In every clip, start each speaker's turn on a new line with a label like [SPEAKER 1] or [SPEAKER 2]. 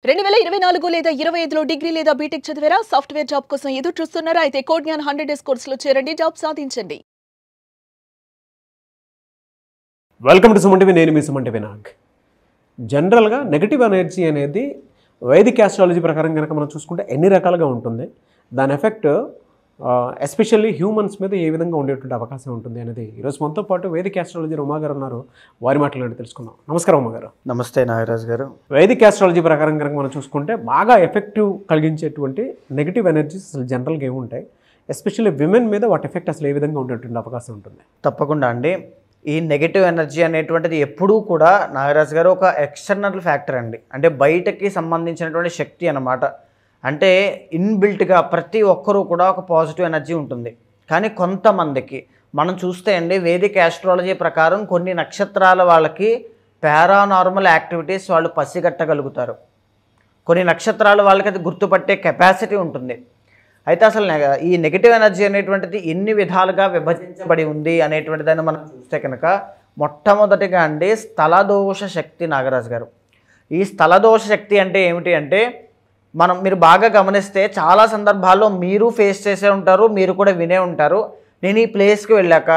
[SPEAKER 1] 2024 లేదా 25లో డిగ్రీ లేదా బీటెక్ చదివారా? సాఫ్ట్వేర్ జాబ్ కోసం ఎదురు చూస్తున్నారా? అయితే కోడ్ జ్ఞాన్ 100 డేస్ కోర్సులో చేరండి, జాబ్ సాధించండి.
[SPEAKER 2] Welcome to Suman TV. నేను మీ సుమన్ టీవీ నాగ్. జనరల్గా నెగటివ్ ఎనర్జీ అనేది వైదిక్ ఆస్ట్రాలజీ ప్రకారం కనుక మనం చూసుకుంటే ఎన్ని రకాలుగా ఉంటుంది, దాని ఎఫెక్ట్ ఎస్పెషల్లీ హ్యూమన్స్ మీద ఏ విధంగా ఉండేటువంటి అవకాశం ఉంటుంది అనేది ఈరోజు మనతో పాటు వేదిక్ ఆస్ట్రాలజీ ఉమా గారు ఉన్నారు. వారి మాటలు తెలుసుకుందాం. నమస్కారం ఉమా గారు.
[SPEAKER 3] నమస్తే నాగరాజ్ గారు.
[SPEAKER 2] వైదిక్ ఆస్ట్రాలజీ ప్రకారం కనుక మనం చూసుకుంటే బాగా ఎఫెక్టివ్ కలిగించేటువంటి నెగిటివ్ ఎనర్జీస్ అసలు జనరల్గా ఏముంటాయి, ఎస్పెషల్లీ విమెన్ మీద వాటి ఎఫెక్ట్ అసలు ఏ విధంగా ఉండేటువంటి అవకాశం ఉంటుంది?
[SPEAKER 3] తప్పకుండా అండి. ఈ నెగిటివ్ ఎనర్జీ అనేటువంటిది ఎప్పుడూ కూడా నాగరాజ్ గారు ఒక ఎక్స్టర్నల్ ఫ్యాక్టర్ అండి. అంటే బయటకి సంబంధించినటువంటి శక్తి అన్నమాట. అంటే ఇన్బిల్ట్గా ప్రతి ఒక్కరూ కూడా ఒక పాజిటివ్ ఎనర్జీ ఉంటుంది. కానీ కొంతమందికి మనం చూస్తే అండి, వేదిక్ ఆస్ట్రాలజీ ప్రకారం కొన్ని నక్షత్రాల వాళ్ళకి పారానార్మల్ యాక్టివిటీస్ వాళ్ళు పసిగట్టగలుగుతారు. కొన్ని నక్షత్రాల వాళ్ళకి అది గుర్తుపట్టే కెపాసిటీ ఉంటుంది. అయితే అసలు ఈ నెగిటివ్ ఎనర్జీ అనేటువంటిది ఎన్ని విధాలుగా విభజించబడి ఉంది అనేటువంటి దాన్ని మనం చూస్తే కనుక, మొట్టమొదటిగా అండి స్థలదోష శక్తి. నాగరాజ్ గారు, ఈ స్థలదోష శక్తి అంటే ఏమిటి అంటే, మీరు బాగా గమనిస్తే చాలా సందర్భాల్లో మీరు ఫేస్ చేసే ఉంటారు, మీరు కూడా వినే ఉంటారు. నేను ఈ ప్లేస్కి వెళ్ళాక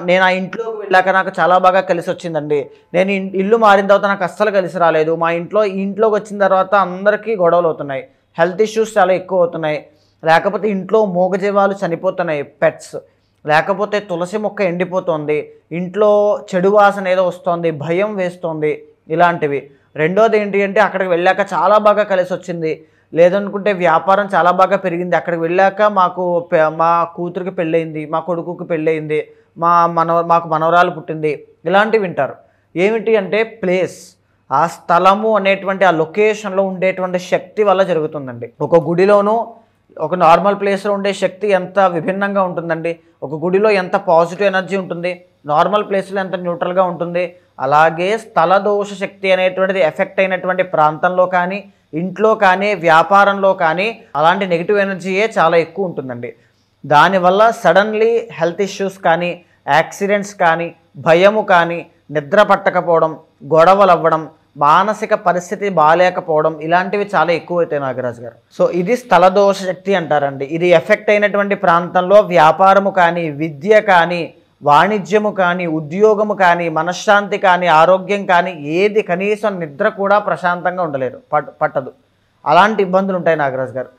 [SPEAKER 3] నేను ఆ ఇంట్లోకి వెళ్ళాక నాకు చాలా బాగా కలిసి వచ్చిందండి. నేను ఇల్లు మారిన తర్వాత నాకు అస్సలు కలిసి రాలేదు. మా ఇంట్లోకి వచ్చిన తర్వాత అందరికీ గొడవలు అవుతున్నాయి, హెల్త్ ఇష్యూస్ చాలా ఎక్కువ అవుతున్నాయి, లేకపోతే ఇంట్లో మూగజీవాలు చనిపోతున్నాయి, పెట్స్, లేకపోతే తులసి మొక్క ఎండిపోతుంది, ఇంట్లో చెడు వాసన ఏదో వస్తుంది, భయం వేస్తుంది, ఇలాంటివి. రెండోది ఏంటి అంటే, అక్కడికి వెళ్ళాక చాలా బాగా కలిసి వచ్చింది, లేదనుకుంటే వ్యాపారం చాలా బాగా పెరిగింది, అక్కడికి వెళ్ళాక మా కూతురికి పెళ్ళయింది, మా కొడుకుకి పెళ్ళయింది, మాకు మనవరాలు పుట్టింది, ఇలాంటివి వింటారు. ఏమిటి అంటే ప్లేస్, ఆ స్థలము అనేటువంటి ఆ లొకేషన్లో ఉండేటువంటి శక్తి వల్ల జరుగుతుందండి. ఒక గుడిలోనూ ఒక నార్మల్ ప్లేస్లో ఉండే శక్తి ఎంత విభిన్నంగా ఉంటుందండి. ఒక గుడిలో ఎంత పాజిటివ్ ఎనర్జీ ఉంటుంది, నార్మల్ ప్లేస్లో ఎంత న్యూట్రల్గా ఉంటుంది. అలాగే స్థలదోష శక్తి అనేటువంటిది ఎఫెక్ట్ అయినటువంటి ప్రాంతంలో కానీ, ఇంట్లో కానీ, వ్యాపారంలో కానీ అలాంటి నెగిటివ్ ఎనర్జీయే చాలా ఎక్కువ ఉంటుందండి. దానివల్ల సడన్లీ హెల్త్ ఇష్యూస్ కానీ, యాక్సిడెంట్స్ కానీ, భయము కానీ, నిద్ర పట్టకపోవడం, గొడవలు అవ్వడం, మానసిక పరిస్థితి బాగాలేకపోవడం, ఇలాంటివి చాలా ఎక్కువైతాయి నాగరాజు గారు. సో ఇది స్థలదోష శక్తి అంటారండి. ఇది ఎఫెక్ట్ అయినటువంటి ప్రాంతంలో వ్యాపారము కానీ, విద్య కానీ, వాణిజ్యము కానీ, ఉద్యోగము కానీ, మనశ్శాంతి కానీ, ఆరోగ్యం కానీ, ఏది కనీసం నిద్ర కూడా ప్రశాంతంగా ఉండలేరు, పట్టదు. అలాంటి ఇబ్బందులు ఉంటాయి నాగరాజు గారు.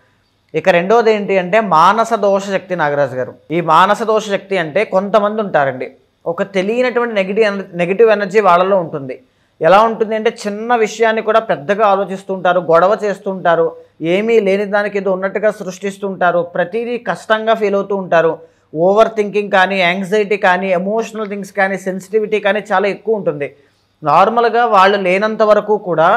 [SPEAKER 3] ఇక రెండోది ఏంటి అంటే మానస దోష శక్తి. నాగరాజు గారు, ఈ మానస దోష శక్తి అంటే కొంతమంది ఉంటారండి, ఒక తెలియనటువంటి నెగిటివ్ ఎనర్జీ వాళ్ళలో ఉంటుంది. ఎలా ఉంటుంది అంటే, చిన్న విషయాన్ని కూడా పెద్దగా ఆలోచిస్తుంటారు, గొడవ చేస్తుంటారు, ఏమీ లేని దానికి ఏదో ఉన్నట్టుగా సృష్టిస్తుంటారు, ప్రతిదీ కష్టంగా ఫీల్ అవుతూ ఉంటారు. ఓవర్ థింకింగ్ కానీ, యాంగ్జైటీ కానీ, ఎమోషనల్ థింగ్స్ కానీ, సెన్సిటివిటీ కానీ చాలా ఎక్కువ ఉంటుంది. నార్మల్గా వాళ్ళు లేనంత వరకు కూడా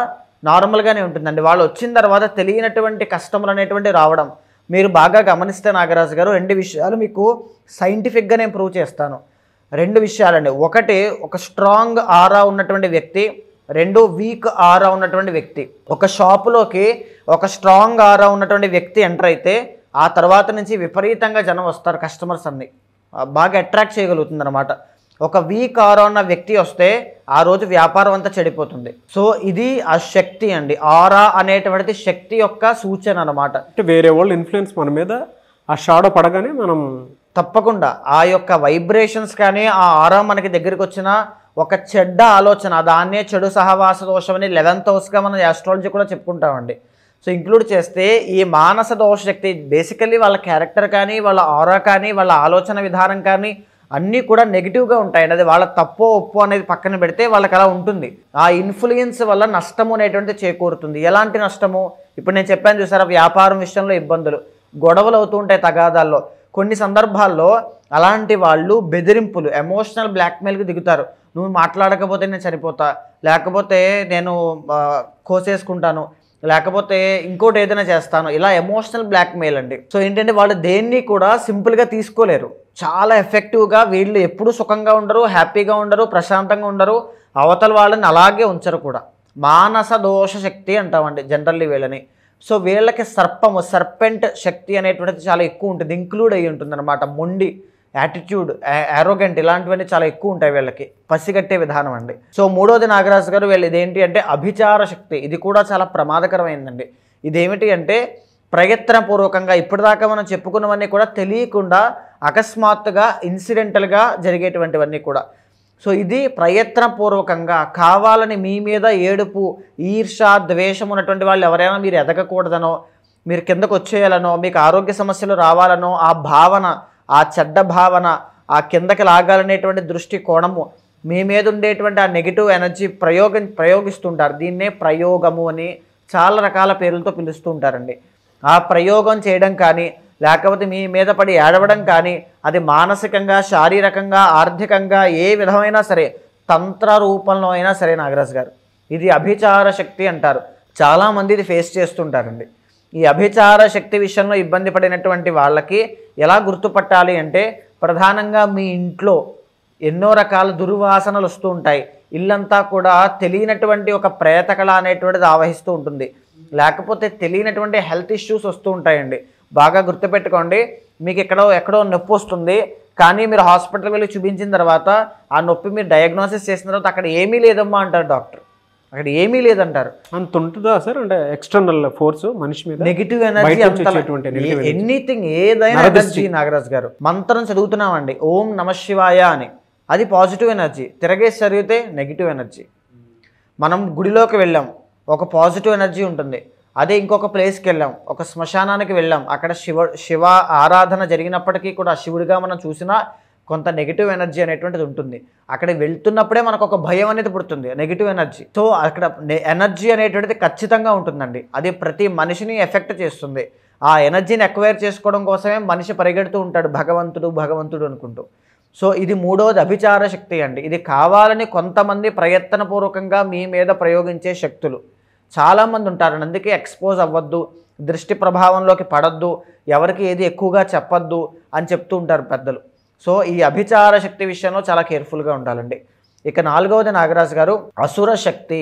[SPEAKER 3] నార్మల్గానే ఉంటుందండి. వాళ్ళు వచ్చిన తర్వాత తెలియనటువంటి కష్టములు అనేటువంటి రావడం మీరు బాగా గమనిస్తే నాగరాజు గారు, 2 విషయాలు మీకు సైంటిఫిక్గా నేను ప్రూవ్ చేస్తాను. 2 విషయాలండి. ఒకటి, ఒక స్ట్రాంగ్ ఆరా ఉన్నటువంటి వ్యక్తి, 2 వీక్ ఆరా ఉన్నటువంటి వ్యక్తి. ఒక షాపులోకి ఒక స్ట్రాంగ్ ఆరా ఉన్నటువంటి వ్యక్తి ఎంటర్ అయితే ఆ తర్వాత నుంచి విపరీతంగా జనం వస్తారు, కస్టమర్స్ అన్ని బాగా అట్రాక్ట్ చేయగలుగుతుంది అనమాట. ఒక వీక్ ఆరా ఉన్న వ్యక్తి వస్తే ఆ రోజు వ్యాపారం అంతా చెడిపోతుంది. సో ఇది ఆ శక్తి అండి. ఆరా అనేటువంటిది శక్తి యొక్క సూచన అనమాట.
[SPEAKER 2] అంటే వేరే వాళ్ళు ఇన్ఫ్లుయెన్స్ మన మీద ఆ షాడో పడగానే మనం
[SPEAKER 3] తప్పకుండా ఆ యొక్క వైబ్రేషన్స్ కానీ, ఆ ఆరా మనకి దగ్గరికి వచ్చిన ఒక చెడ్డ ఆలోచన, దాన్నే చెడు సహవాస దోషం అని 11th హౌస్గా మనం ఆస్ట్రాలజీ కూడా చెప్పుకుంటామండి. సో ఇంక్లూడ్ చేస్తే ఈ మానస దోష శక్తి బేసికల్లీ వాళ్ళ క్యారెక్టర్ కానీ, వాళ్ళ ఆరా కానీ, వాళ్ళ ఆలోచన విధానం కానీ అన్నీ కూడా నెగిటివ్గా ఉంటాయండి. అది వాళ్ళ తప్పో ఒప్పో అనేది పక్కన పెడితే వాళ్ళకి అలా ఉంటుంది. ఆ ఇన్ఫ్లుయెన్స్ వల్ల నష్టము అనేటువంటిది చేకూరుతుంది. ఎలాంటి నష్టము? ఇప్పుడు నేను చెప్పాను చూసారా, వ్యాపారం విషయంలో ఇబ్బందులు, గొడవలు అవుతూ ఉంటాయి తగాదాల్లో. కొన్ని సందర్భాల్లో అలాంటి వాళ్ళు బెదిరింపులు, ఎమోషనల్ బ్లాక్మెయిల్కి దిగుతారు. నువ్వు మాట్లాడకపోతే నేను చనిపోతా, లేకపోతే నేను కోసేసుకుంటాను, లేకపోతే ఇంకోటి ఏదైనా చేస్తాను, ఇలా ఎమోషనల్ బ్లాక్మెయిల్ అండి. సో ఏంటంటే వాళ్ళు దేన్ని కూడా సింపుల్గా తీసుకోలేరు. చాలా ఎఫెక్టివ్గా వీళ్ళు ఎప్పుడూ సుఖంగా ఉండరు, హ్యాపీగా ఉండరు, ప్రశాంతంగా ఉండరు, అవతల వాళ్ళని అలాగే ఉంచరు కూడా. మానస దోష శక్తి అంటామండి జనరల్లీ వీళ్ళని. సో వీళ్ళకి సర్పెంట్ శక్తి అనేటువంటిది చాలా ఎక్కువ ఉంటుంది, ఇంక్లూడ్ అయ్యి ఉంటుంది అనమాట. మొండి, యాటిట్యూడ్, యారోగెంట్ ఇలాంటివన్నీ చాలా ఎక్కువ ఉంటాయి వీళ్ళకి, పసిగట్టే విధానం అండి. సో మూడోది నాగరాజు గారు వీళ్ళు ఇదేంటి అంటే అభిచార శక్తి. ఇది కూడా చాలా ప్రమాదకరమైందండి. ఇదేమిటి అంటే ప్రయత్నపూర్వకంగా ఇప్పటిదాకా మనం చెప్పుకున్నవన్నీ కూడా తెలియకుండా అకస్మాత్తుగా ఇన్సిడెంటల్గా జరిగేటువంటివన్నీ కూడా. సో ఇది ప్రయత్నపూర్వకంగా కావాలని మీ మీద ఏడుపు, ఈర్ష, ద్వేషం ఉన్నటువంటి వాళ్ళు ఎవరైనా మీరు ఎదగకూడదనో, మీరు కిందకు వచ్చేయాలనో, మీకు ఆరోగ్య సమస్యలు రావాలనో ఆ భావన, ఆ చెడ్డ భావన, ఆ కిందకి లాగాలనేటువంటి దృష్టి కోణము, మీ మీద ఉండేటువంటి ఆ నెగిటివ్ ఎనర్జీ ప్రయోగిస్తుంటారు. దీన్నే ప్రయోగము అని చాలా రకాల పేర్లతో పిలుస్తూ ఉంటారండి. ఆ ప్రయోగం చేయడం కానీ లేకపోతే మీ మీద పడి ఏడవడం కానీ అది మానసికంగా, శారీరకంగా, ఆర్థికంగా ఏ విధమైనా సరే, తంత్ర రూపంలో అయినా సరే నాగరాజు గారు ఇది అభిచార శక్తి అంటారు. చాలామంది ఇది ఫేస్ చేస్తుంటారండి. ఈ అభిచార శక్తి విషయంలో ఇబ్బంది పడినటువంటి వాళ్ళకి ఎలా గుర్తుపట్టాలి అంటే ప్రధానంగా మీ ఇంట్లో ఎన్నో రకాల దుర్వాసనలు వస్తూ ఉంటాయి. ఇల్లంతా కూడా తెలియనటువంటి ఒక ప్రేతకళ అనేటువంటిది ఆవహిస్తూ ఉంటుంది. లేకపోతే తెలియనటువంటి హెల్త్ ఇష్యూస్ వస్తూ ఉంటాయండి. బాగా గుర్తుపెట్టుకోండి, మీకు ఎక్కడో నొప్పి వస్తుంది, కానీ మీరు హాస్పిటల్కి వెళ్ళి చూపించిన తర్వాత ఆ నొప్పి మీరు డయాగ్నోసిస్ చేసిన తర్వాత అక్కడ ఏమీ లేదమ్మా అంటారు డాక్టర్, అక్కడ ఏమీ లేదంటారు.
[SPEAKER 2] అంత ఉంటుందా సార్? అంటే ఎక్స్టర్నల్ ఫోర్స్ మనిషి మీద
[SPEAKER 3] నెగిటివ్ ఎనర్జీ, ఎనీథింగ్ ఏదైనా ఎనర్జీ నాగరాజు గారు. మంత్రం చదువుతున్నామండి ఓం నమ శివాయ అని, అది పాజిటివ్ ఎనర్జీ. తిరగేసి చదివితే నెగిటివ్ ఎనర్జీ. మనం గుడిలోకి వెళ్ళాం, ఒక పాజిటివ్ ఎనర్జీ ఉంటుంది. అదే ఇంకొక ప్లేస్కి వెళ్ళాం, ఒక శ్మశానానికి వెళ్ళాం, అక్కడ శివ ఆరాధన జరిగినప్పటికీ కూడా శివుడిగా మనం చూసినా కొంత నెగిటివ్ ఎనర్జీ అనేటువంటిది ఉంటుంది. అక్కడ వెళ్తున్నప్పుడే మనకు ఒక భయం అనేది పుడుతుంది, నెగిటివ్ ఎనర్జీ. సో అక్కడ ఎనర్జీ అనేటువంటిది ఖచ్చితంగా ఉంటుందండి. అది ప్రతి మనిషిని ఎఫెక్ట్ చేస్తుంది. ఆ ఎనర్జీని ఎక్వైర్ చేసుకోవడం కోసమే మనిషి పరిగెడుతూ ఉంటాడు భగవంతుడు భగవంతుడు అనుకుంటూ. సో ఇది మూడవది అభిచార శక్తి అండి. ఇది కావాలని కొంతమంది ప్రయత్నపూర్వకంగా మీ మీద ప్రయోగించే శక్తులు చాలామంది ఉంటారండి. అందుకే ఎక్స్పోజ్ అవ్వద్దు, దృష్టి ప్రభావంలోకి పడద్దు, ఎవరికి ఏది ఎక్కువగా చెప్పద్దు అని చెప్తూ ఉంటారు పెద్దలు. సో ఈ అభిచార శక్తి విషయంలో చాలా కేర్ఫుల్గా ఉండాలండి. ఇక నాలుగవది నాగరాజు గారు అసుర శక్తి.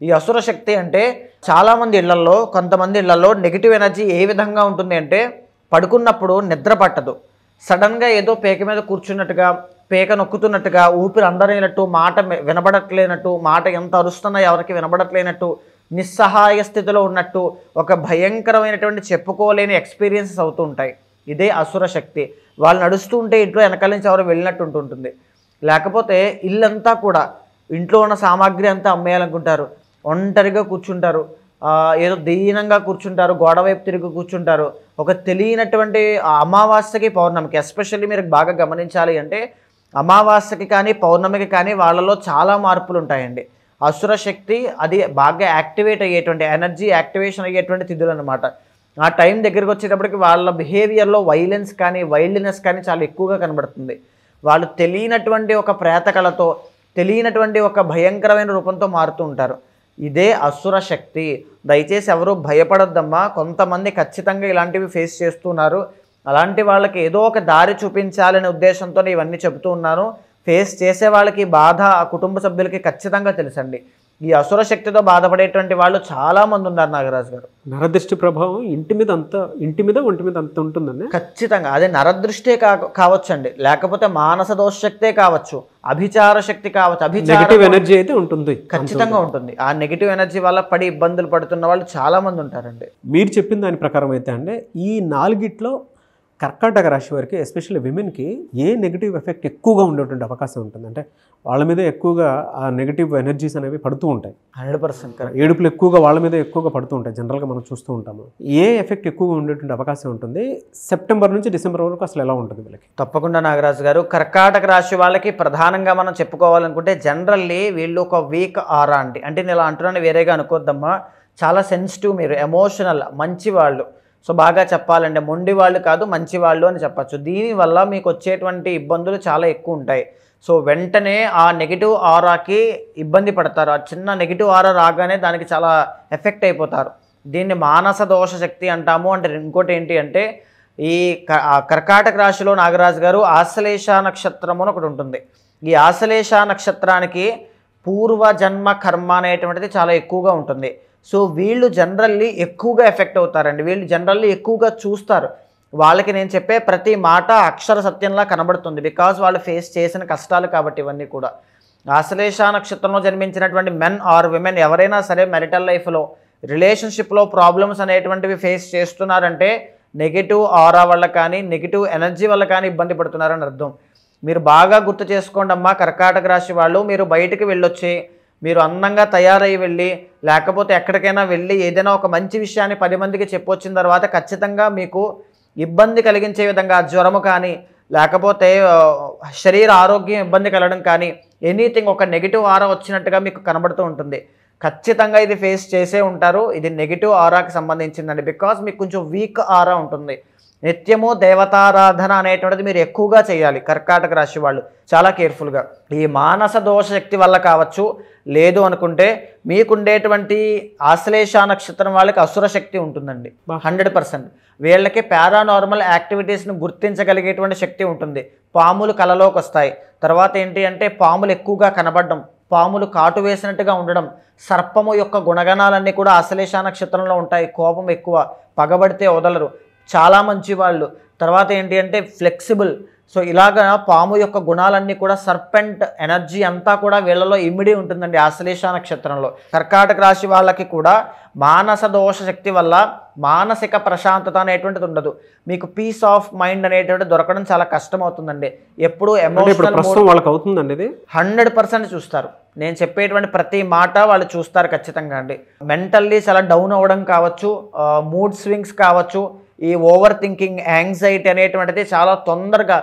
[SPEAKER 3] ఈ అసుర శక్తి అంటే చాలామంది ఇళ్లలో, కొంతమంది ఇళ్లలో నెగిటివ్ ఎనర్జీ ఏ విధంగా ఉంటుంది అంటే పడుకున్నప్పుడు నిద్ర పట్టదు, సడన్గా ఏదో పేక మీద కూర్చున్నట్టుగా, పేక నొక్కుతున్నట్టుగా, ఊపిరి అందరైనట్టు, మాట వినబడట్లేనట్టు, మాట ఎంత అరుస్తున్నా ఎవరికి వినబడట్లేనట్టు, నిస్సహాయ స్థితిలో ఉన్నట్టు, ఒక భయంకరమైనటువంటి చెప్పుకోలేని ఎక్స్పీరియన్సెస్ అవుతూ ఉంటాయి. ఇదే అసుర శక్తి. వాళ్ళు నడుస్తూ ఉంటే ఇంట్లో వెనకాల నుంచి ఎవరు వెళ్ళినట్టు ఉంటుంటుంది. లేకపోతే ఇల్లంతా కూడా ఇంట్లో ఉన్న సామాగ్రి అంతా అమ్మేయాలనుకుంటారు, ఒంటరిగా కూర్చుంటారు, ఏదో దీనంగా కూర్చుంటారు, గోడ వైపు తిరిగి కూర్చుంటారు. ఒక తెలియనటువంటి అమావాస్యకి పౌర్ణమికి ఎస్పెషల్లీ మీరు బాగా గమనించాలి అంటే అమావాస్యకి కానీ పౌర్ణమికి కానీ వాళ్ళలో చాలా మార్పులు ఉంటాయండి. అసుర శక్తి అది బాగా యాక్టివేట్ అయ్యేటువంటి, ఎనర్జీ యాక్టివేషన్ అయ్యేటువంటి తిథులు అనమాట. ఆ టైం దగ్గరికి వచ్చేటప్పటికి వాళ్ళ బిహేవియర్లో వైలెన్స్ కానీ వైల్డ్నెస్ కానీ చాలా ఎక్కువగా కనబడుతుంది. వాళ్ళు తెలియనటువంటి ఒక ప్రేతకళతో, తెలియనటువంటి ఒక భయంకరమైన రూపంతో మారుతూ ఉంటారు. ఇదే అసుర శక్తి. దయచేసి ఎవరు భయపడొద్దమ్మా. కొంతమంది ఖచ్చితంగా ఇలాంటివి ఫేస్ చేస్తున్నారు. అలాంటి వాళ్ళకి ఏదో ఒక దారి చూపించాలనే ఉద్దేశంతో ఇవన్నీ చెబుతూ ఉన్నాను. ఫేస్ చేసే వాళ్ళకి బాధ ఆ కుటుంబ సభ్యులకి ఖచ్చితంగా తెలుసండి. ఈ అసుర శక్తితో బాధపడేటువంటి వాళ్ళు చాలామంది ఉన్నారు నాగరాజు గారు.
[SPEAKER 2] నరదృష్టి ప్రభావం ఇంటి మీద ఒంటి మీద అంత ఉంటుందండి
[SPEAKER 3] ఖచ్చితంగా. అదే నరదృష్టే కావచ్చండి, లేకపోతే మానస దోష శక్తే కావచ్చు, అభిచార శక్తి కావచ్చు.
[SPEAKER 2] నెగిటివ్ ఎనర్జీ అయితే ఉంటుంది,
[SPEAKER 3] ఖచ్చితంగా ఉంటుంది. ఆ నెగిటివ్ ఎనర్జీ వల్ల పడి ఇబ్బందులు పడుతున్న వాళ్ళు చాలా మంది ఉంటారండి.
[SPEAKER 2] మీరు చెప్పిన దాని ప్రకారం అయితే అంటే ఈ నాలుగిట్లో కర్కాటక రాశి వారికి ఎస్పెషల్లీ విమెన్కి ఏ నెగిటివ్ ఎఫెక్ట్ ఎక్కువగా ఉండేటువంటి అవకాశం ఉంటుంది? అంటే వాళ్ళ మీద ఎక్కువగా ఆ నెగిటివ్ ఎనర్జీస్ అనేవి పడుతూ ఉంటాయి.
[SPEAKER 3] 100%
[SPEAKER 2] ఏడుపులు ఎక్కువగా వాళ్ళ మీద ఎక్కువగా పడుతూ ఉంటాయి. జనరల్గా మనం చూస్తూ ఉంటాము. ఏ ఎఫెక్ట్ ఎక్కువగా ఉండేటువంటి అవకాశం ఉంటుంది? సెప్టెంబర్ నుంచి డిసెంబర్ వరకు అసలు ఎలా ఉంటుంది వీళ్ళకి?
[SPEAKER 3] తప్పకుండా నాగరాజు గారు, కర్కాటక రాశి వాళ్ళకి ప్రధానంగా మనం చెప్పుకోవాలనుకుంటే జనరల్లీ వీళ్ళు ఒక వీక్ ఆరా అండి. అంటే నేను ఇలా అంటున్నాను వేరేగా అనుకోద్దమ్మా, చాలా సెన్సిటివ్, మీరు ఎమోషనల్, మంచివాళ్ళు. సో బాగా చెప్పాలంటే మొండి వాళ్ళు కాదు, మంచి వాళ్ళు అని చెప్పచ్చు. దీనివల్ల మీకు వచ్చేటువంటి ఇబ్బందులు చాలా ఎక్కువ ఉంటాయి. సో వెంటనే ఆ నెగిటివ్ ఆరాకి ఇబ్బంది పడతారు. ఆ చిన్న నెగిటివ్ ఆరా రాగానే దానికి చాలా ఎఫెక్ట్ అయిపోతారు. దీన్ని మానస దోష శక్తి అంటాము. అంటే ఇంకోటి ఏంటి అంటే ఈ కర్కాటక రాశిలో నాగరాజు గారు ఆశ్లేష నక్షత్రము అని ఒకటి ఉంటుంది. ఈ ఆశ్లేష నక్షత్రానికి పూర్వజన్మ కర్మ అనేటువంటిది చాలా ఎక్కువగా ఉంటుంది. సో వీళ్ళు జనరల్లీ ఎక్కువగా ఎఫెక్ట్ అవుతారండి. వీళ్ళు జనరల్లీ ఎక్కువగా చూస్తారు. వాళ్ళకి నేను చెప్పే ప్రతి మాట అక్షర సత్యంలా కనబడుతుంది. బికాజ్ వాళ్ళు ఫేస్ చేసిన కష్టాలు కాబట్టి ఇవన్నీ కూడా. ఆశ్లేష నక్షత్రంలో జన్మించినటువంటి మెన్ ఆర్ విమెన్ ఎవరైనా సరే మెరిటల్ లైఫ్లో రిలేషన్షిప్లో ప్రాబ్లమ్స్ అనేటువంటివి ఫేస్ చేస్తున్నారంటే నెగిటివ్ ఆరా వల్ల కానీ నెగిటివ్ ఎనర్జీ వల్ల కానీ ఇబ్బంది పడుతున్నారని అర్థం. మీరు బాగా గుర్తు చేసుకోండి అమ్మా కర్కాటక రాశి వాళ్ళు, మీరు బయటికి వెళ్ళొచ్చి మీరు అందంగా తయారై వెళ్ళి లేకపోతే ఎక్కడికైనా వెళ్ళి ఏదైనా ఒక మంచి విషయాన్ని 10 మందికి చెప్పొచ్చిన తర్వాత ఖచ్చితంగా మీకు ఇబ్బంది కలిగించే విధంగా జ్వరము కానీ లేకపోతే శరీర ఆరోగ్యం ఇబ్బంది కలగడం కానీ ఎనీథింగ్ ఒక నెగిటివ్ ఆరా వచ్చినట్టుగా మీకు కనబడుతూ ఉంటుంది. ఖచ్చితంగా ఇది ఫేస్ చేసే ఉంటారు. ఇది నెగిటివ్ ఆరాకి సంబంధించిందండి. బికాజ్ మీకు కొంచెం వీక్ ఆరా ఉంటుంది. నిత్యము దేవతారాధన అనేటువంటిది మీరు ఎక్కువగా చేయాలి కర్కాటక రాశి వాళ్ళు, చాలా కేర్ఫుల్గా. ఈ మానస దోష శక్తి వల్ల కావచ్చు, లేదు అనుకుంటే మీకుండేటువంటి ఆశ్లేష నక్షత్రం వాళ్ళకి అసుర శక్తి ఉంటుందండి 100%. వీళ్ళకి పారానార్మల్ యాక్టివిటీస్ని గుర్తించగలిగేటువంటి శక్తి ఉంటుంది. పాములు కలలోకి వస్తాయి. తర్వాత ఏంటి అంటే పాములు ఎక్కువగా కనబడడం, పాములు కాటు వేసినట్టుగా ఉండడం, సర్పము యొక్క గుణగణాలన్నీ కూడా ఆశ్లేష నక్షత్రంలో ఉంటాయి. కోపం ఎక్కువ, పగబడితే వదలరు, చాలా మంచి వాళ్ళు. తర్వాత ఏంటి అంటే ఫ్లెక్సిబుల్. సో ఇలాగా పాము యొక్క గుణాలన్నీ కూడా సర్పెంట్ ఎనర్జీ అంతా కూడా వీళ్ళలో ఇమిడి ఉంటుందండి ఆశ్లేష నక్షత్రంలో. కర్కాటక రాశి వాళ్ళకి కూడా మానస దోష శక్తి వల్ల మానసిక ప్రశాంతత అనేటువంటిది ఉండదు. మీకు పీస్ ఆఫ్ మైండ్ అనేటువంటిది దొరకడం చాలా కష్టం అవుతుందండి. ఎప్పుడు ఎమోషనల్
[SPEAKER 2] వాళ్ళకి అవుతుందండి ఇది
[SPEAKER 3] 100% చూస్తారు. నేను చెప్పేటువంటి ప్రతి మాట వాళ్ళు చూస్తారు ఖచ్చితంగా అండి. మెంటల్లీ చాలా డౌన్ అవ్వడం కావచ్చు, మూడ్ స్వింగ్స్ కావచ్చు, ఈ ఓవర్ థింకింగ్, యాంగ్జైటీ అనేటువంటిది చాలా తొందరగా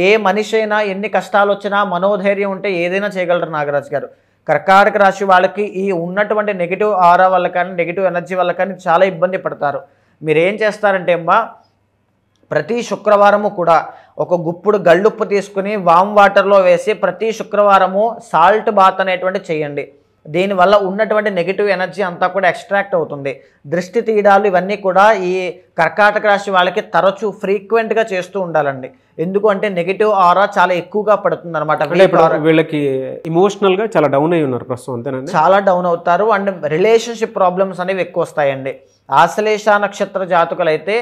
[SPEAKER 3] ఏ మనిషి అయినా ఎన్ని కష్టాలు వచ్చినా మనోధైర్యం ఉంటే ఏదైనా చేయగలరు నాగరాజు గారు. కర్కాటక రాశి వాళ్ళకి ఈ ఉన్నటువంటి నెగిటివ్ ఆరా వల్ల కానీ నెగిటివ్ ఎనర్జీ వల్ల కానీ చాలా ఇబ్బంది పడతారు. మీరు ఏం చేస్తారంటే అమ్మా ప్రతి శుక్రవారము కూడా ఒక గుప్పుడు గళ్ళుప్పు తీసుకుని వామ్ వాటర్లో వేసి ప్రతి శుక్రవారము సాల్ట్ బాత్ అనేటువంటి చేయండి. దీనివల్ల ఉన్నటువంటి నెగిటివ్ ఎనర్జీ అంతా కూడా ఎక్స్ట్రాక్ట్ అవుతుంది. దృష్టి తీయడాలు ఇవన్నీ కూడా ఈ కర్కాటక రాశి వాళ్ళకి తరచూ ఫ్రీక్వెంట్గా చేస్తూ ఉండాలండి. ఎందుకు అంటే నెగిటివ్ ఆరా చాలా ఎక్కువగా పడుతుంది అనమాట.
[SPEAKER 2] వీళ్ళకి ఇమోషనల్గా చాలా డౌన్ అయి ఉన్నారు ప్రస్తుతం, అంతేనండి?
[SPEAKER 3] చాలా డౌన్ అవుతారు. అండ్ రిలేషన్షిప్ ప్రాబ్లమ్స్ అనేవి ఎక్కువ వస్తాయండి. ఆశ్లేష నక్షత్ర జాతకులైతే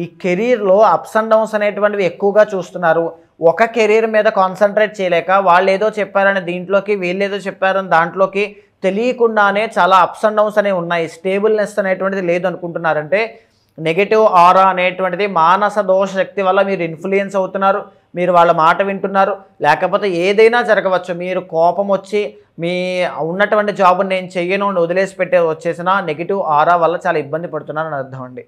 [SPEAKER 3] ఈ కెరీర్లో అప్స్ అండ్ డౌన్స్ అనేటువంటివి ఎక్కువగా చూస్తున్నారు. ఒక కెరీర్ మీద కాన్సన్ట్రేట్ చేయలేక వాళ్ళు ఏదో చెప్పారని దీంట్లోకి, వీళ్ళు ఏదో చెప్పారని దాంట్లోకి తెలియకుండానే చాలా అప్స్ అండ్ డౌన్స్ అనేవి ఉన్నాయి. స్టేబుల్నెస్ అనేటువంటిది లేదు అనుకుంటున్నారంటే నెగటివ్ ఆరా అనేటువంటిది మానస దోష శక్తి వల్ల మీరు ఇన్ఫ్లుయెన్స్ అవుతున్నారు. మీరు వాళ్ళ మాట వింటున్నారు, లేకపోతే ఏదైనా జరగవచ్చు. మీరు కోపం వచ్చి మీ ఉన్నటువంటి జాబ్ నేను చెయ్యను వదిలేసి పెట్టే వచ్చేసిన నెగిటివ్ ఆరా వల్ల చాలా ఇబ్బంది పడుతున్నారని అర్థం అండి.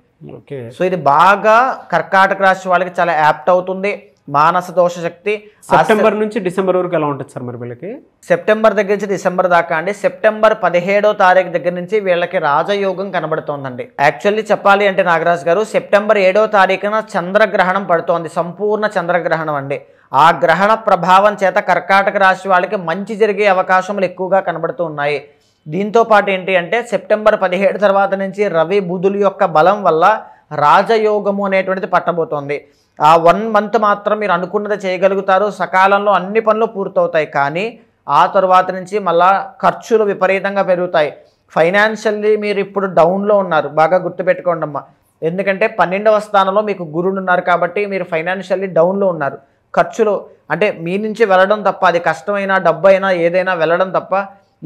[SPEAKER 3] సో ఇది బాగా కర్కాటక రాశి వాళ్ళకి చాలా యాప్ట్ అవుతుంది. మానస దోష శక్తి
[SPEAKER 2] సెప్టెంబర్ నుంచి డిసెంబర్ వరకు ఎలా ఉంటుంది సార్ మరి వీళ్ళకి?
[SPEAKER 3] సెప్టెంబర్ దగ్గర నుంచి డిసెంబర్ దాకా అండి. సెప్టెంబర్ 17వ తారీఖు దగ్గర నుంచి వీళ్ళకి రాజయోగం కనబడుతోందండి. యాక్చువల్లీ చెప్పాలి అంటే నాగరాజు గారు సెప్టెంబర్ 7వ తారీఖున చంద్రగ్రహణం పడుతోంది, సంపూర్ణ చంద్రగ్రహణం అండి. ఆ గ్రహణ ప్రభావం చేత కర్కాటక రాశి వాళ్ళకి మంచి జరిగే అవకాశములు ఎక్కువగా కనబడుతూ ఉన్నాయి. దీంతో పాటు ఏంటి అంటే సెప్టెంబర్ 17 తర్వాత నుంచి రవి బుధుల యొక్క బలం వల్ల రాజయోగము అనేటువంటిది పట్టబోతోంది. ఆ 1 మంత్ మాత్రం మీరు అనుకున్నది చేయగలుగుతారు, సకాలంలో అన్ని పనులు పూర్తవుతాయి. కానీ ఆ తర్వాత నుంచి మళ్ళా ఖర్చులు విపరీతంగా పెరుగుతాయి. ఫైనాన్షియల్లీ మీరు ఇప్పుడు డౌన్లో ఉన్నారు, బాగా గుర్తుపెట్టుకోండి అమ్మా. ఎందుకంటే 12వ స్థానంలో మీకు గురుడు ఉన్నారు కాబట్టి మీరు ఫైనాన్షియల్లీ డౌన్లో ఉన్నారు. ఖర్చులు అంటే మీ నుంచి వెళ్ళడం తప్ప, అది కష్టమైనా డబ్బు అయినా ఏదైనా వెళ్ళడం తప్ప.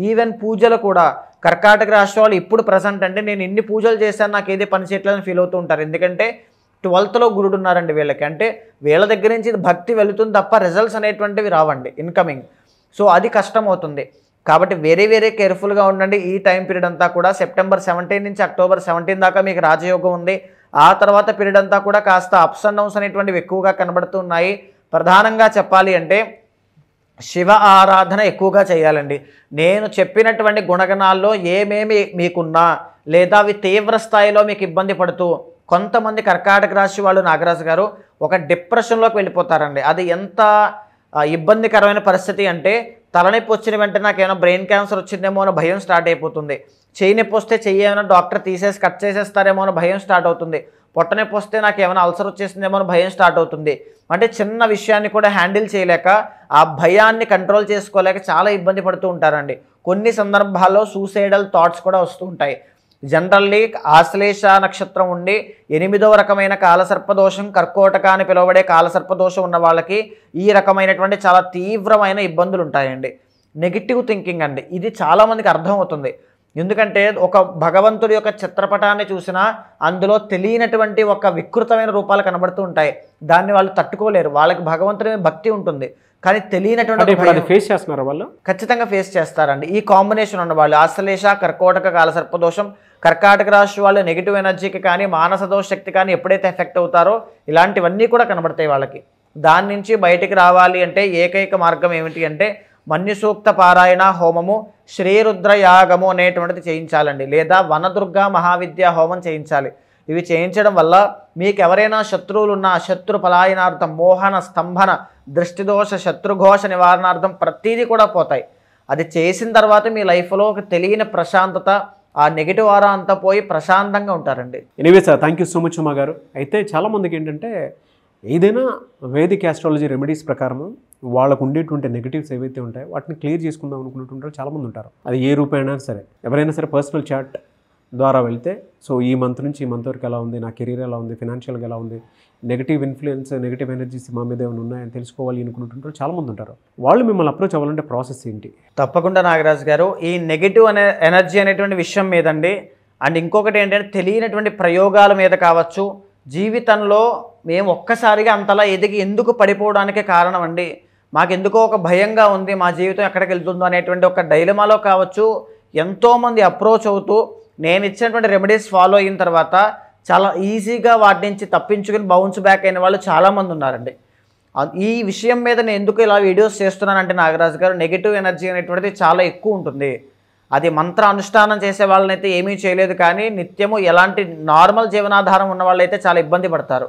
[SPEAKER 3] ఈవెన్ పూజలు కూడా కర్కాటక రాశి వాళ్ళు ఇప్పుడు ప్రజెంట్ అంటే నేను ఇన్ని పూజలు చేశాను నాకు ఏది పని చేయట్లేదని ఫీల్ అవుతూ ఉంటారు. ఎందుకంటే 12థలో గురుడు ఉన్నారండి వీళ్ళకి. అంటే వీళ్ళ దగ్గర నుంచి భక్తి వెళుతుంది తప్ప రిజల్ట్స్ అనేటువంటివి రావండి ఇన్కమింగ్. సో అది కష్టం అవుతుంది. కాబట్టి వెరీ వెరీ కేర్ఫుల్గా ఉండండి. ఈ టైం పీరియడ్ అంతా కూడా సెప్టెంబర్ 17 నుంచి అక్టోబర్ 17 దాకా మీకు రాజయోగం ఉంది. ఆ తర్వాత పీరియడ్ అంతా కూడా కాస్త అప్స్ అండ్ డౌన్స్ అనేటువంటివి ఎక్కువగా కనబడుతున్నాయి. ప్రధానంగా చెప్పాలి అంటే శివ ఆరాధన ఎక్కువగా చేయాలండి. నేను చెప్పినటువంటి గుణగణాల్లో ఏమేమి మీకున్నా లేదా అవి తీవ్ర స్థాయిలో మీకు ఇబ్బంది పడుతూ కొంతమంది కర్కాటక రాశి వాళ్ళు నాగరాజు గారు ఒక డిప్రెషన్లోకి వెళ్ళిపోతారండి. అది ఎంత ఇబ్బందికరమైన పరిస్థితి అంటే తలనొప్పి వచ్చిన వెంటనే నాకు ఏమైనా బ్రెయిన్ క్యాన్సర్ వచ్చిందేమో అని భయం స్టార్ట్ అయిపోతుంది. చెయ్యి నొప్పి వస్తే చెయ్యి ఏమైనా డాక్టర్ తీసేసి కట్ చేసేస్తారేమో అని భయం స్టార్ట్ అవుతుంది. పొట్ట నొప్పి వస్తే నాకు ఏమైనా అల్సర్ వచ్చేసిందేమో అని భయం స్టార్ట్ అవుతుంది. అంటే చిన్న విషయాన్ని కూడా హ్యాండిల్ చేయలేక ఆ భయాన్ని కంట్రోల్ చేసుకోలేక చాలా ఇబ్బంది పడుతూ ఉంటారండి. కొన్ని సందర్భాల్లో సూసైడల్ థాట్స్ కూడా వస్తూ ఉంటాయి. జనరల్లీ ఆశ్లేష నక్షత్రం ఉండి 8వ రకమైన కాలసర్పదోషం, కర్కోటక అని పిలువబడే కాలసర్పదోషం ఉన్న వాళ్ళకి ఈ రకమైనటువంటి చాలా తీవ్రమైన ఇబ్బందులు ఉంటాయండి. నెగిటివ్ థింకింగ్ అండి, ఇది చాలామందికి అర్థమవుతుంది. ఎందుకంటే ఒక భగవంతుడి యొక్క చిత్రపటాన్ని చూసినా అందులో తెలియనటువంటి ఒక వికృతమైన రూపాలు కనబడుతూ ఉంటాయి. దాన్ని వాళ్ళు తట్టుకోలేరు. వాళ్ళకి భగవంతుడి మీద భక్తి ఉంటుంది, కానీ తెలియనటువంటి
[SPEAKER 2] ఫేస్ చేస్తున్నారు వాళ్ళు,
[SPEAKER 3] ఖచ్చితంగా ఫేస్ చేస్తారండి. ఈ కాంబినేషన్ ఉన్న వాళ్ళు ఆశ్లేష, కర్కోటక కాలసర్పదోషం, కర్కాటక రాశి వాళ్ళు నెగిటివ్ ఎనర్జీకి కానీ మానస దోష శక్తి కానీ ఎప్పుడైతే ఎఫెక్ట్ అవుతారో ఇలాంటివన్నీ కూడా కనబడతాయి వాళ్ళకి. దాని నుంచి బయటికి రావాలి అంటే ఏకైక మార్గం ఏమిటి అంటే మన్యుసూక్త పారాయణ హోమము, శ్రీరుద్ర యాగము అనేటువంటిది చేయించాలండి, లేదా వనదుర్గా మహావిద్యా హోమం చేయించాలి. ఇవి చేయించడం వల్ల మీకు ఎవరైనా శత్రువులు ఉన్న శత్రు పలాయనార్థం, మోహన, స్తంభన, దృష్టిదోష, శత్రుఘోష నివారణార్థం ప్రతీది కూడా పోతాయి. అది చేసిన తర్వాత మీ లైఫ్లో ఒక తెలియని ప్రశాంతత, ఆ నెగిటివ్ ఆరా అంతా పోయి ప్రశాంతంగా ఉంటారండి.
[SPEAKER 2] Anyway sir, thank you so much Uma గారు. అయితే చాలామందికి ఏంటంటే ఏదైనా వేదిక్ ఆస్ట్రాలజీ రెమెడీస్ ప్రకారము వాళ్ళకు ఉండేటువంటి నెగిటివ్స్ ఏవైతే ఉంటాయో వాటిని క్లియర్ చేసుకుందాం అనుకుంటుంటారు చాలామంది ఉంటారు. అది ఏ రూపైనా సరే, ఎవరైనా సరే పర్సనల్ చాట్ ద్వారా వెళ్తే సో ఈ మంత్ నుంచి ఈ మంత్ వరకు ఎలా ఉంది, నా కెరీర్ ఎలా ఉంది, ఫినాన్షియల్గా ఎలా ఉంది, నెగిటివ్ ఇన్ఫ్లుయెన్స్, నెగిటివ్ ఎనర్జీస్ మా మీద ఏమైనా ఉన్నాయని తెలుసుకోవాలి అనుకుంటుంటారు చాలామంది ఉంటారు. వాళ్ళు మిమ్మల్ని అప్రోచ్ అవ్వాలంటే ప్రాసెస్ ఏంటి?
[SPEAKER 3] తప్పకుండా నాగరాజు గారు, ఈ నెగిటివ్ ఎనర్జీ అనేటువంటి విషయం మీదండి, అండ్ ఇంకొకటి ఏంటంటే తెలియనటువంటి ప్రయోగాల మీద కావచ్చు, జీవితంలో మేము ఒక్కసారిగా అంతలా ఎదిగి ఎందుకు పడిపోవడానికే కారణం అండి, మాకెందుకో ఒక భయంగా ఉంది, మా జీవితం ఎక్కడికి వెళ్తుందో అనేటువంటి ఒక డైలమాలో కావచ్చు ఎంతోమంది అప్రోచ్ అవుతూ నేను ఇచ్చినటువంటి రెమెడీస్ ఫాలో అయిన తర్వాత చాలా ఈజీగా వాటి నుంచి తప్పించుకుని బౌన్స్ బ్యాక్ అయిన వాళ్ళు చాలామంది ఉన్నారండి. ఈ విషయం మీద నేను ఎందుకు ఇలా వీడియోస్ చేస్తున్నానంటే నాగరాజు గారు, నెగిటివ్ ఎనర్జీ అనేటువంటిది చాలా ఎక్కువ ఉంటుంది. అది మంత్ర అనుష్ఠానం చేసే వాళ్ళనైతే ఏమీ చేయలేదు, కానీ నిత్యము ఎలాంటి నార్మల్ జీవనాధారం ఉన్న వాళ్ళైతే చాలా ఇబ్బంది పడతారు.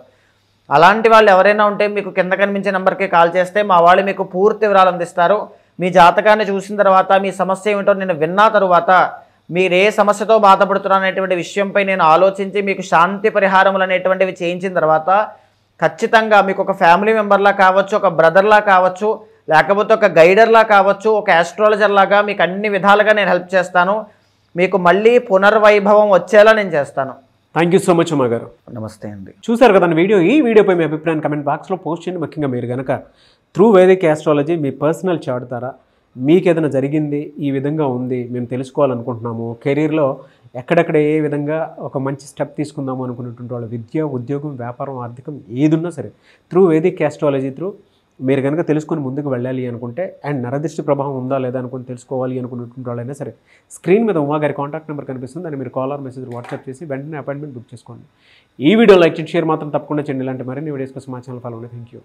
[SPEAKER 3] అలాంటి వాళ్ళు ఎవరైనా ఉంటే మీకు కింద కనిపించే నెంబర్కి కాల్ చేస్తే మా వాళ్ళు మీకు పూర్తి వివరాలు అందిస్తారు. మీ జాతకాన్ని చూసిన తర్వాత మీ సమస్య ఏమిటో నేను విన్నా తరువాత మీరు ఏ సమస్యతో బాధపడుతున్నారు అనేటువంటి విషయంపై నేను ఆలోచించి మీకు శాంతి పరిహారములు అనేటువంటివి చేయించిన తర్వాత ఖచ్చితంగా మీకు ఒక ఫ్యామిలీ మెంబర్లా కావచ్చు, ఒక బ్రదర్లా కావచ్చు, లేకపోతే ఒక గైడర్లా కావచ్చు, ఒక ఆస్ట్రాలజర్ లాగా మీకు అన్ని విధాలుగా నేను హెల్ప్ చేస్తాను. మీకు మళ్ళీ పునర్వైభవం వచ్చేలా నేను చేస్తాను.
[SPEAKER 2] Thank you so much Uma గారు.
[SPEAKER 3] నమస్తే అండి.
[SPEAKER 2] చూసారు కదా వీడియో. ఈ వీడియోపై మీ అభిప్రాయం కమెంట్ బాక్స్లో పోస్ట్ చేయండి. ముఖ్యంగా మీరు కనుక త్రూ వేదిక్ ఆస్ట్రాలజీ మీ పర్సనల్ చార్ట్ ద్వారా మీకు ఏదైనా జరిగింది, ఈ విధంగా ఉంది, మేము తెలుసుకోవాలనుకుంటున్నాము, కెరీర్లో ఎక్కడెక్కడ ఏ విధంగా ఒక మంచి స్టెప్ తీసుకుందాము అనుకున్నటువంటి వాళ్ళు విద్య, ఉద్యోగం, వ్యాపారం, ఆర్థికం ఏదున్నా సరే త్రూ వేదిక్ ఆస్ట్రాలజీ త్రూ మీరు కనుక తెలుసుకొని ముందుకు వెళ్ళాలి అనుకుంటే, అండ్ నరదృష్టి ప్రభావం ఉందా లేదా అనుకుని తెలుసుకోవాలి అనుకున్నటువంటి వాళ్ళైనా సరే స్క్రీన్ మీద ఉమా గారి కాంటాక్ట్ నెంబర్ కనిపిస్తుంది. దాన్ని మీరు కాల్ ఆర్ మెసేజ్ వాట్సాప్ చేసి వెంటనే అపాయింట్మెంట్ బుక్ చేసుకోండి. ఈ వీడియో లైక్ చేసి షేర్ మాత్రం తప్పకుండా చేయండి. ఇలాంటి మరిన్ని వీడియోస్ కోసం మా ఛానల్ ఫాలో అవ్వండి. Thank you.